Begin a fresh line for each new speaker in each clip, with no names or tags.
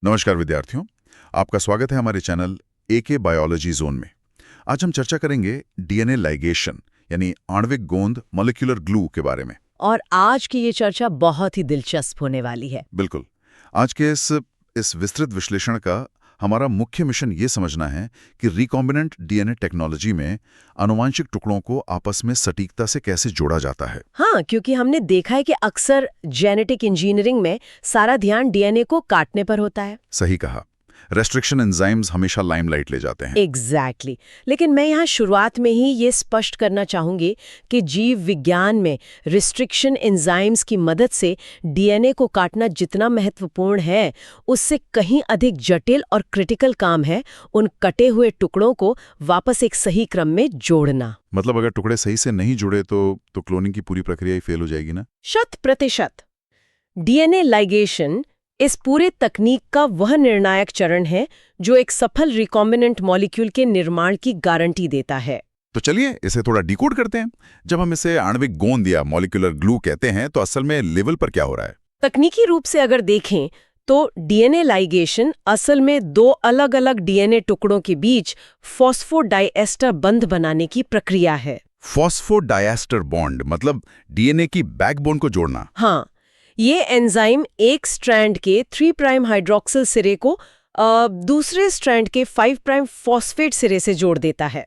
नमस्कार विद्यार्थियों, आपका स्वागत है हमारे चैनल एके बायोलॉजी जोन में। आज हम चर्चा करेंगे डीएनए लाइगेशन यानी आणविक गोंद मॉलिक्यूलर ग्लू के बारे में।
और आज की ये चर्चा बहुत ही दिलचस्प होने वाली है।
बिल्कुल। आज के इस विस्तृत विश्लेषण का हमारा मुख्य मिशन ये समझना है कि रिकॉम्बिनेंट डीएनए टेक्नोलॉजी में आनुवांशिक टुकड़ों को आपस में सटीकता से कैसे जोड़ा जाता है।
हाँ, क्योंकि हमने देखा है कि अक्सर जेनेटिक इंजीनियरिंग में सारा ध्यान डीएनए को काटने पर होता है।
सही कहा, रेस्ट्रिक्शन एंजाइम्स हमेशा लाइमलाइट ले जाते हैं।
एग्जैक्टली। लेकिन मैं यहाँ शुरुआत में ही ये स्पष्ट करना चाहूंगी कि जीव विज्ञान में रिस्ट्रिक्शन एंजाइम्स की मदद से डीएनए को काटना जितना महत्वपूर्ण है, उससे कहीं अधिक जटिल और क्रिटिकल काम है उन कटे हुए टुकड़ों को वापस एक सही क्रम में जोड़ना।
मतलब अगर टुकड़े सही से नहीं जुड़े तो क्लोनिंग की पूरी प्रक्रिया ही फेल हो जाएगी ना।
100%। डीएनए लाइगेशन इस पूरे तकनीक का वह निर्णायक चरण है जो एक सफल रिकॉम्बिनेंट मॉलिक्यूल के निर्माण की गारंटी देता है।
तो चलिए इसे थोड़ा डिकोड करते हैं। जब हम इसे आणविक गोंद या मॉलिक्यूलर ग्लू कहते हैं तो असल में लेवल पर क्या हो रहा है?
तकनीकी रूप से अगर देखें तो डीएनए लाइगेशन असल में दो अलग अलग डीएनए टुकड़ों के बीच फॉस्फोडाइएस्टर बंध बनाने की प्रक्रिया है।
फॉस्फोडाइएस्टर बॉन्ड मतलब डीएनए की बैकबोन को जोड़ना।
हाँ, ये एंजाइम एक स्ट्रैंड के 3 प्राइम हाइड्रोक्सिल सिरे को दूसरे स्ट्रैंड के 5 प्राइम फॉस्फेट सिरे से जोड़ देता है।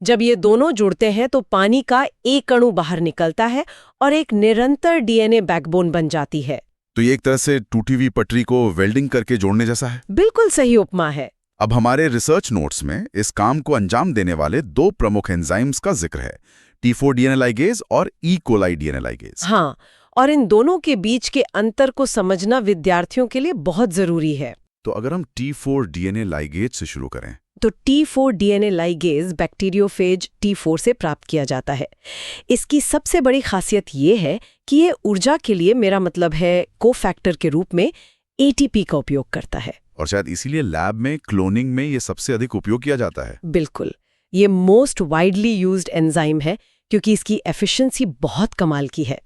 जब ये दोनों जुड़ते हैं तो पानी का एक अणु बाहर निकलता है और एक निरंतर डीएनए बैकबोन बन जाती है।
तो ये एक तरह से टूटी हुई पटरी को वेल्डिंग करके जोड़ने जैसा है।
बिल्कुल सही उपमा है।
अब हमारे रिसर्च नोट्स में इस काम को अंजाम देने वाले दो प्रमुख एंजाइम्स का जिक्र है, T4 डीएनए लाइगेज और ई कोलाई डीएनए लाइगेज।
हाँ, और इन दोनों के बीच के अंतर को समझना विद्यार्थियों के लिए बहुत जरूरी है।
तो अगर हम T4 डीएनए लाइगेज से शुरू करें
तो T4 DNA ligase bacteriophage T4 से प्राप्त किया जाता है। इसकी सबसे बड़ी खासियत ये है कि ये ऊर्जा के लिए, मेरा मतलब है कोफैक्टर के रूप में, ATP का उपयोग करता है।
और शायद इसीलिए लैब में क्लोनिंग में ये सबसे अधिक उपयोग किया जाता है।
बिल्कुल, ये मोस्ट वाइडली यूज्ड एंजाइम है क्योंकि इसकी एफिशिएंसी बहुत कमाल की है।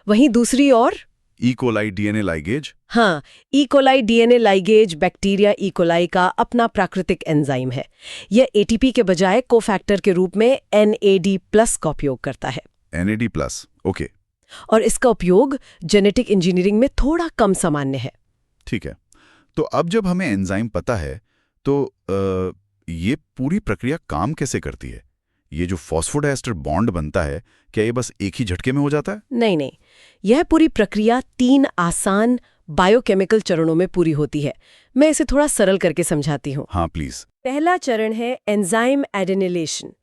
वहीं दूसरी ओर
ई कोलाई डीएनए लाइगेज।
हाँ, E coli DNA ligase bacteria E coli का अपना प्राकृतिक एंजाइम है। यह एटीपी के बजाय कोफैक्टर के रूप में NAD+ का उपयोग करता है।
NAD+, okay.
और इसका उपयोग जेनेटिक इंजीनियरिंग में थोड़ा कम सामान्य है।
ठीक है, तो अब जब हमें एंजाइम पता है तो ये पूरी प्रक्रिया काम कैसे करती है? ये जो फॉस्फोडाइएस्टर बॉन्ड बनता है, क्या ये बस एक ही झटके में हो जाता है?
नहीं, यह पूरी प्रक्रिया 3 आसान बायोकेमिकल चरणों में पूरी होती है। मैं इसे थोड़ा सरल करके समझाती हूँ।
हाँ प्लीज।
पहला चरण है एंजाइम एडेनिलेशन।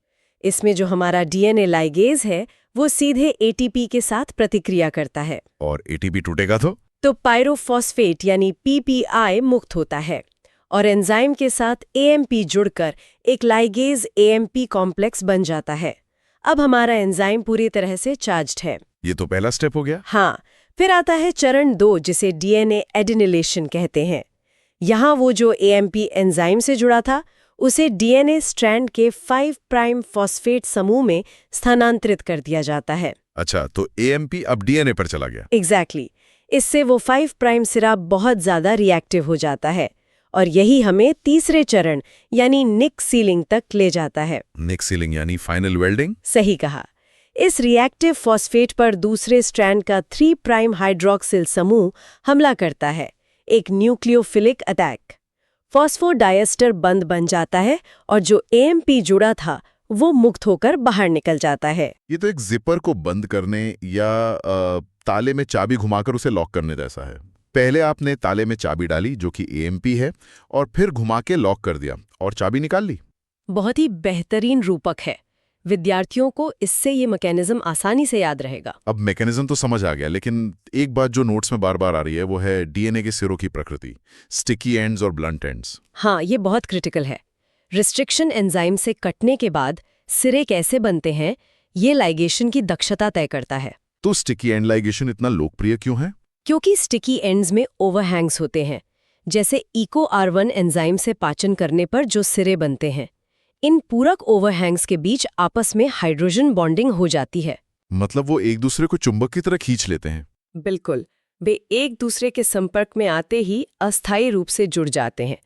इसमें जो हमारा डीएनए लाइगेज है वो सीधे ATP के साथ प्रतिक्रिया करता है।
और ATP टूटेगा
तो पायरोफॉस्फेट यानी PPI मुक्त होता है और एंजाइम के साथ AMP जुड़कर एक लाइगेज AMP कॉम्प्लेक्स बन जाता है। अब हमारा एंजाइम पूरी तरह से चार्ज्ड है।
ये तो पहला स्टेप हो गया।
हाँ, फिर आता है चरण 2 जिसे डीएनए एडेनिलेशन कहते हैं। यहाँ वो जो AMP एंजाइम से जुड़ा था उसे डीएनए स्ट्रैंड के 5 प्राइम फॉस्फेट समूह में स्थानांतरित कर दिया जाता है।
अच्छा, तो AMP अब डीएनए पर चला गया।
एग्जैक्टली। इससे वो 5 प्राइम सिरा बहुत ज्यादा रिएक्टिव हो जाता है और यही हमें तीसरे चरण यानी निक सीलिंग तक ले जाता है।
निक सीलिंग यानी फाइनल वेल्डिंग?
सही कहा। इस रिएक्टिव फॉस्फेट पर दूसरे स्ट्रैंड का 3 प्राइम हाइड्रोक्सिल समूह हमला करता है, एक न्यूक्लियोफिलिक अटैक। फॉस्फोडाइएस्टर बंध बन जाता है और जो AMP जुड़ा था वो मुक्त होकर बाहर निकल जाता है।
ये तो एक जिपर को बंद करने या ताले में चाबी घुमाकर उसे लॉक करने जैसा है। पहले आपने ताले में चाबी डाली जो कि AMP है और फिर घुमा के लॉक कर दिया और चाबी निकाल ली।
बहुत ही बेहतरीन रूपक है। विद्यार्थियों को इससे ये मैकेनिज्म आसानी से याद रहेगा।
अब मैकेनिज्म तो समझ आ गया, लेकिन एक बात जो नोट्स में बार बार आ रही है वो है डीएनए के सिरों की प्रकृति, स्टिकी एंड्स और ब्लंट एंड्स।
हाँ, ये बहुत क्रिटिकल है। रिस्ट्रिक्शन एंजाइम से कटने के बाद सिरे कैसे बनते हैं, ये लाइगेशन की दक्षता तय करता है।
तो स्टिकी एंड लाइगेशन इतना लोकप्रिय क्यों है?
क्योंकि स्टिकी एंड्स में ओवरहैंग्स होते हैं, जैसे EcoR1 एंजाइम से पाचन करने पर जो सिरे बनते हैं। इन पूरक ओवरहैंग्स के बीच आपस में हाइड्रोजन बॉन्डिंग हो जाती है।
मतलब वो एक दूसरे को चुंबक की तरह खींच लेते हैं।
बिल्कुल। वे एक दूसरे के संपर्क में आते ही अस्थायी रूप से जुड़ जाते हैं,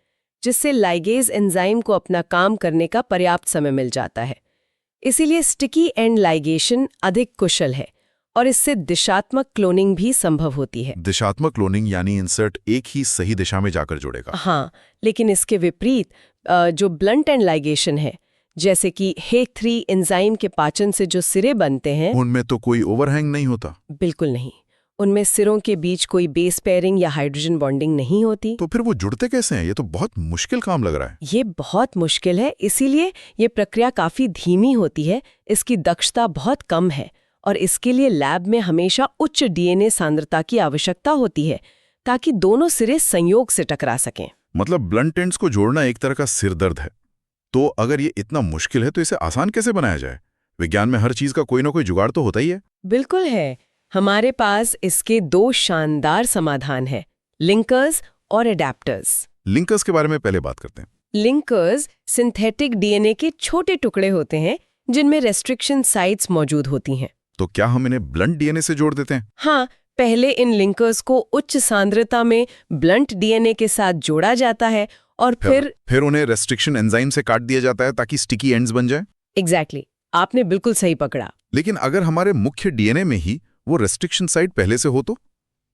जिससे लाइगेज एंजाइम को अपना काम करने का पर्याप्त समय मिल जाता है। इसीलिए स्टिकी एंड लाइगेशन अधिक कुशल है और इससे दिशात्मक क्लोनिंग भी संभव होती है।
दिशात्मक क्लोनिंग यानी इंसर्ट एक ही सही दिशा में जाकर जुड़ेगा।
हाँ, लेकिन इसके विपरीत जो ब्लंट एंड लाइगेशन है, जैसे कि HEC3 एंजाइम के पाचन से जो सिरे बनते हैं,
उनमें तो कोई ओवरहैंग नहीं होता।
बिल्कुल नहीं। उनमें सिरों के बीच कोई बेस पेयरिंग या हाइड्रोजन बॉन्डिंग नहीं होती।
तो फिर वो जुड़ते कैसे हैं? ये तो बहुत मुश्किल काम लग रहा है।
ये बहुत मुश्किल है, इसीलिए ये प्रक्रिया काफी धीमी होती है, इसकी दक्षता बहुत कम है और इसके लिए लैब में हमेशा उच्च DNA सांद्रता की आवश्यकता होती है ताकि दोनों सिरे संयोग से टकरा सकें।
मतलब ब्लंट एंड्स को जोड़ना एक तरह का सिरदर्द है। तो अगर ये इतना मुश्किल है तो इसे आसान कैसे बनाया जाए? विज्ञान में हर चीज का कोई ना कोई जुगाड़ तो होता ही है।
बिल्कुल है। हमारे पास इसके दो शानदार समाधान हैं, लिंकर्स और एडेप्टर्स।
लिंकर्स के बारे में पहले बात करते हैं।
लिंकर्स सिंथेटिक DNA के छोटे टुकड़े होते हैं जिनमें रेस्ट्रिक्शन साइट्स मौजूद होती हैं।
तो क्या हम इन्हें ब्लंट DNA से जोड़ देते हैं?
हाँ, पहले इन लिंकर्स को उच्च सांद्रता में ब्लंट DNA के साथ जोड़ा जाता है और फिर
उन्हें रेस्ट्रिक्शन एंजाइम से काट दिया जाता है ताकि स्टिकी एंड्स बन जाए।
एग्जैक्टली, आपने बिल्कुल सही पकड़ा।
लेकिन अगर हमारे मुख्य DNA में ही वो रेस्ट्रिक्शन साइट पहले से हो तो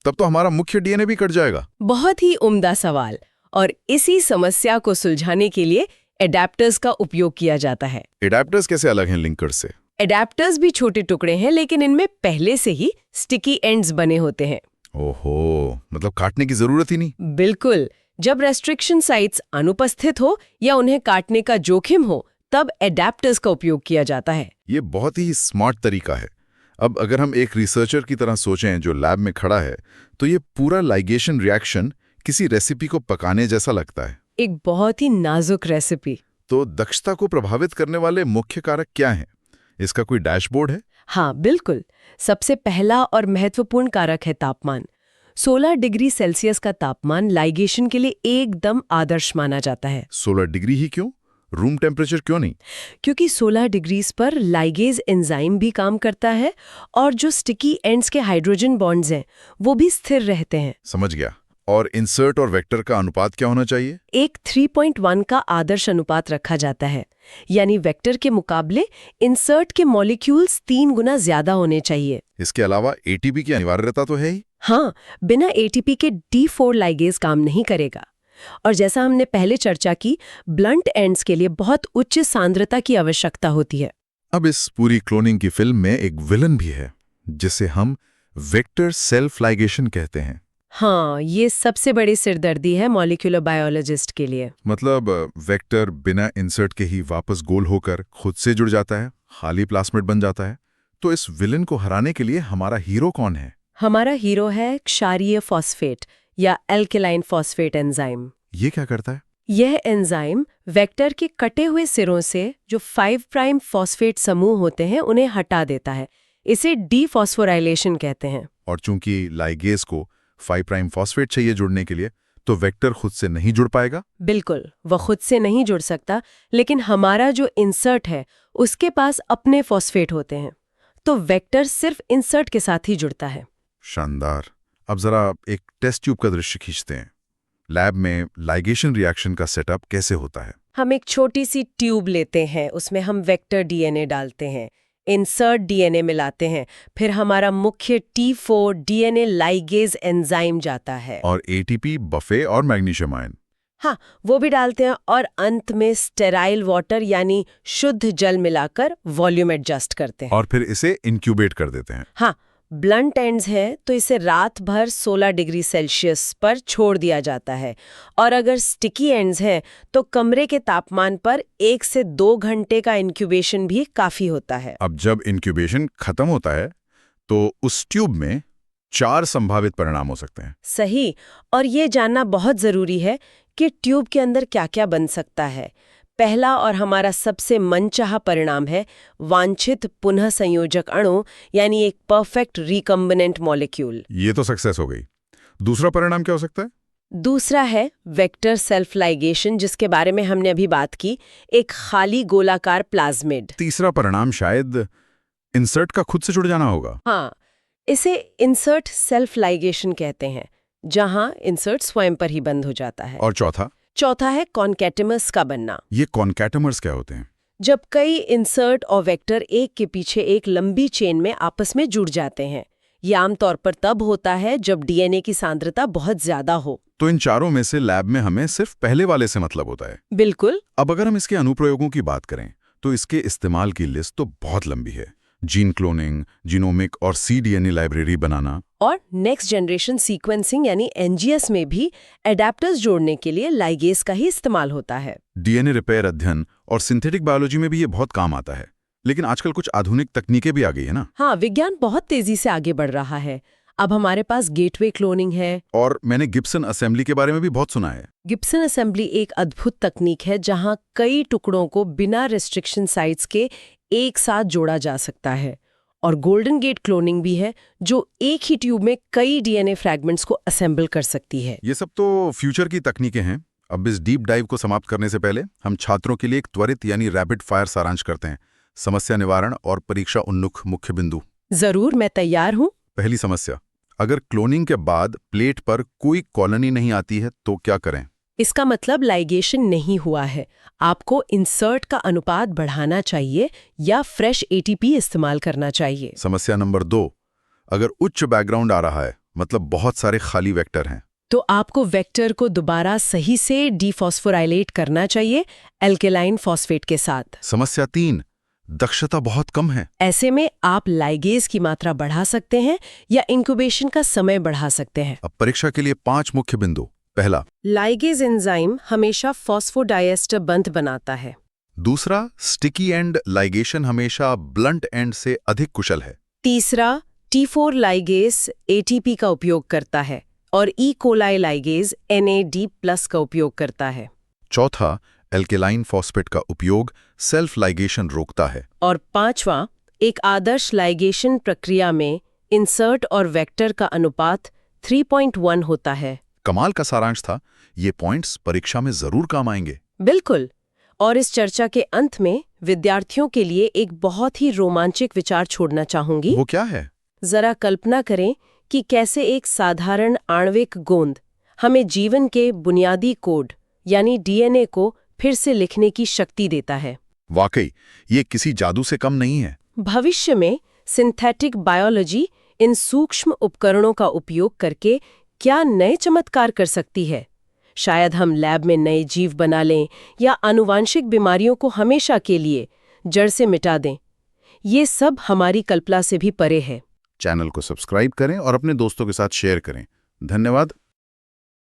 तब तो हमारा मुख्य DNA भी कट जाएगा।
बहुत ही उम्दा सवाल, और इसी समस्या को सुलझाने के लिए एडेप्टर्स का उपयोग किया जाता है।
एडेप्टर्स कैसे अलग हैं लिंकर्स से?
एडेप्टर्स भी छोटे टुकड़े हैं, लेकिन इनमें पहले से ही स्टिकी एंड्स बने होते हैं।
ओहो, मतलब काटने की जरूरत ही नहीं।
बिल्कुल। जब रेस्ट्रिक्शन साइट्स अनुपस्थित हो या उन्हें काटने का जोखिम हो, तब एडेप्टर्स का उपयोग किया जाता है।
ये बहुत ही स्मार्ट तरीका है। अब अगर हम एक रिसर्चर की तरह सोचें जो लैब में खड़ा है, तो ये पूरा लाइगेशन रिएक्शन किसी रेसिपी को पकाने जैसा लगता है।
एक बहुत ही नाजुक रेसिपी।
तो दक्षता को प्रभावित करने वाले मुख्य कारक क्या हैं? इसका कोई डैशबोर्ड है?
हाँ, बिल्कुल। सबसे पहला और महत्वपूर्ण कारक है तापमान। 16 डिग्री सेल्सियस का तापमान लाइगेशन के लिए एकदम आदर्श माना जाता है।
16 डिग्री ही क्यों? रूम टेम्परेचर क्यों नहीं?
क्योंकि 16 डिग्रीज पर लाइगेज एंजाइम भी काम करता है और जो स्टिकी एंड्स के हाइड्रोजन बॉन्ड्स हैं वो भी स्थिर रहते हैं।
समझ गया। और इंसर्ट और वेक्टर का अनुपात क्या होना चाहिए?
एक 3.1 का आदर्श अनुपात रखा जाता है, यानी वेक्टर के मुकाबले इंसर्ट के मॉलिक्यूल्स 3 गुना ज्यादा होने चाहिए।
इसके अलावा ATP की अनिवार्यता तो है ही।
हाँ, बिना ATP के D4 लाइगेज काम नहीं करेगा। और जैसा हमने पहले चर्चा की, ब्लंट एंड्स के लिए बहुत उच्च सांद्रता की आवश्यकता होती है।
अब इस पूरी क्लोनिंग की फिल्म में एक विलन भी है जिसे हम वेक्टर सेल्फ लाइगेशन कहते हैं।
हाँ, ये सबसे बड़ी सिरदर्दी है मॉलिक्यूलर बायोलॉजिस्ट के लिए।
मतलब वेक्टर बिना इंसर्ट के ही वापस गोल होकर खुद से जुड़ जाता है, खाली प्लास्मिड बन जाता है। तो इस विलन को हराने के लिए हमारा हीरो कौन है?
हमारा हीरो है क्षारीय फॉस्फेट या एल्केलाइन फॉस्फेट एंजाइम।
ये क्या करता है?
यह एंजाइम वेक्टर के कटे हुए सिरों से जो 5 प्राइम फॉस्फेट समूह होते हैं उन्हें हटा देता है। इसे डीफॉस्फोराइलेशन कहते हैं।
और चूंकि लाइगेज को 5 प्राइम फॉस्फेट चाहिए जुड़ने के लिए, तो वेक्टर खुद से नहीं जुड़ पाएगा।
बिल्कुल, वह खुद से नहीं जुड़ सकता, लेकिन हमारा जो इंसर्ट है उसके पास अपने फॉस्फेट होते हैं, तो वेक्टर सिर्फ इंसर्ट के साथ ही जुड़ता है।
शानदार। अब जरा एक टेस्ट ट्यूब का दृश्य खींचते हैं। लैब में लाइगेशन रिएक्शन का सेटअप कैसे होता है?
हम एक छोटी सी ट्यूब लेते हैं, उसमें हम वेक्टर DNA डालते हैं, इंसर्ट DNA मिलाते हैं, फिर हमारा मुख्य T4 DNA लाइगेज एंजाइम जाता है
और ATP, बफे और मैग्नीशियम आयन।
हाँ, वो भी डालते हैं और अंत में स्टेराइल वाटर यानी शुद्ध जल मिलाकर वॉल्यूम एडजस्ट करते हैं
और फिर इसे इंक्यूबेट कर देते हैं।
हाँ, ब्लंट एंड्स है तो इसे रात भर 16 डिग्री सेल्सियस पर छोड़ दिया जाता है, और अगर स्टिकी एंड्स हैं तो कमरे के तापमान पर 1 से 2 घंटे का इंक्यूबेशन भी काफी होता है।
अब जब इंक्यूबेशन खत्म होता है तो उस ट्यूब में 4 संभावित परिणाम हो सकते हैं।
सही, और ये जानना बहुत जरूरी है कि ट्यूब के अंदर क्या क्या बन सकता है। पहला और हमारा सबसे मनचाहा परिणाम है वांछित पुनः संयोजक अणु, यानी एक परफेक्ट रिकम्बिनेंट मॉलिक्यूल।
ये तो सक्सेस हो गई। दूसरा परिणाम क्या हो सकता है?
दूसरा है वेक्टर सेल्फ लाइगेशन, जिसके बारे में हमने अभी बात की, एक खाली गोलाकार प्लाज्मिड।
तीसरा परिणाम शायद इंसर्ट का खुद से जुड़ जाना होगा।
हाँ, इसे इंसर्ट सेल्फ लाइगेशन कहते हैं, जहां इंसर्ट स्वयं पर ही बंद हो जाता है।
और
चौथा है कॉन्कैटेमर्स का बनना।
ये कॉन्कैटेमर्स क्या होते हैं?
जब कई इंसर्ट और वेक्टर एक के पीछे एक लंबी चेन में आपस में जुड़ जाते हैं। ये आमतौर पर तब होता है जब डीएनए की सांद्रता बहुत ज्यादा हो।
तो इन चारों में से लैब में हमें सिर्फ पहले वाले से मतलब होता है।
बिल्कुल।
अब अगर हम इसके अनुप्रयोगों की बात करें तो इसके इस्तेमाल की लिस्ट तो बहुत लंबी है। जीन क्लोनिंग, जीनोमिक और सीडीएनए लाइब्रेरी बनाना,
और नेक्स्ट जनरेशन सीक्वेंसिंग यानी एनजीएस में भी एडेप्टर्स जोड़ने के लिए लाइगेज का ही इस्तेमाल होता है।
डीएनए रिपेयर अध्ययन और सिंथेटिक बायोलॉजी में भी ये बहुत काम आता है। लेकिन आजकल कुछ आधुनिक तकनीकें भी आ गई है ना।
हाँ, विज्ञान बहुत तेजी से आगे बढ़ रहा है। अब हमारे पास गेटवे क्लोनिंग है।
और मैंने गिब्सन असेंबली के बारे में भी बहुत सुना है।
गिब्सन असेंबली एक अद्भुत तकनीक है जहां कई टुकड़ों को बिना रेस्ट्रिक्शन साइट्स के एक साथ जोड़ा जा सकता है। और गोल्डन गेट क्लोनिंग भी है, जो एक ही ट्यूब में कई डीएनए फ्रैगमेंट्स को असेंबल कर सकती है।
ये सब तो फ्यूचर की तकनीकें हैं। अब इस डीप डाइव को समाप्त करने से पहले हम छात्रों के लिए एक त्वरित यानी रैपिड फायर सारांश करते हैं। समस्या निवारण और परीक्षा उन्मुख मुख्य बिंदु।
जरूर, मैं तैयार हूँ।
पहली समस्या, अगर क्लोनिंग के बाद प्लेट पर कोई कॉलोनी नहीं आती है तो क्या करें?
इसका मतलब लाइगेशन नहीं हुआ है। आपको इंसर्ट का अनुपात बढ़ाना चाहिए या फ्रेश एटीपी इस्तेमाल करना चाहिए।
समस्या नंबर 2, अगर उच्च बैकग्राउंड आ रहा है, मतलब बहुत सारे खाली वेक्टर हैं,
तो आपको वेक्टर को दोबारा सही से डीफॉस्फोराइलेट करना चाहिए एल्केलाइन फॉस्फेट के साथ।
समस्या 3, दक्षता बहुत कम है।
ऐसे में आप लाइगेज की मात्रा बढ़ा सकते हैं या इंक्यूबेशन का समय बढ़ा सकते हैं।
अब परीक्षा के लिए 5 मुख्य बिंदु। पहला,
लाइगेज एंजाइम हमेशा फॉस्फोडाइएस्टर बंध बनाता है।
दूसरा, स्टिकी एंड लाइगेशन हमेशा ब्लंट एंड से अधिक कुशल है।
तीसरा, T4 लाइगेज एटीपी का उपयोग करता है और ई कोलाई लाइगेज NAD+ का उपयोग करता है।
चौथा, एल्केलाइन फॉस्फेट का उपयोग सेल्फ लाइगेशन रोकता है।
और पांचवा, एक आदर्श लाइगेशन प्रक्रिया में इंसर्ट और वेक्टर का अनुपात 3.1 होता है।
कमाल का सारांश था। ये पॉइंट्स परीक्षा में जरूर काम आएंगे।
बिल्कुल। और इस चर्चा के अंत में विद्यार्थियों के लिए एक बहुत ही रोमांचक विचार छोड़ना चाहूंगी।
वो क्या है?
जरा कल्पना करें कि कैसे एक साधारण आणविक गोंद हमें जीवन के बुनियादी कोड यानी डीएनए को फिर से लिखने की शक्ति देता है।
वाकई, ये किसी जादू से कम नहीं है।
भविष्य में सिंथेटिक बायोलॉजी इन सूक्ष्म उपकरणों का उपयोग करके क्या नए चमत्कार कर सकती है। शायद हम लैब में नए जीव बना लें या आनुवांशिक बीमारियों को हमेशा के लिए जड़ से मिटा दें। ये सब हमारी कल्पना से भी परे है।
चैनल को सब्सक्राइब करें और अपने दोस्तों के साथ शेयर करें। धन्यवाद।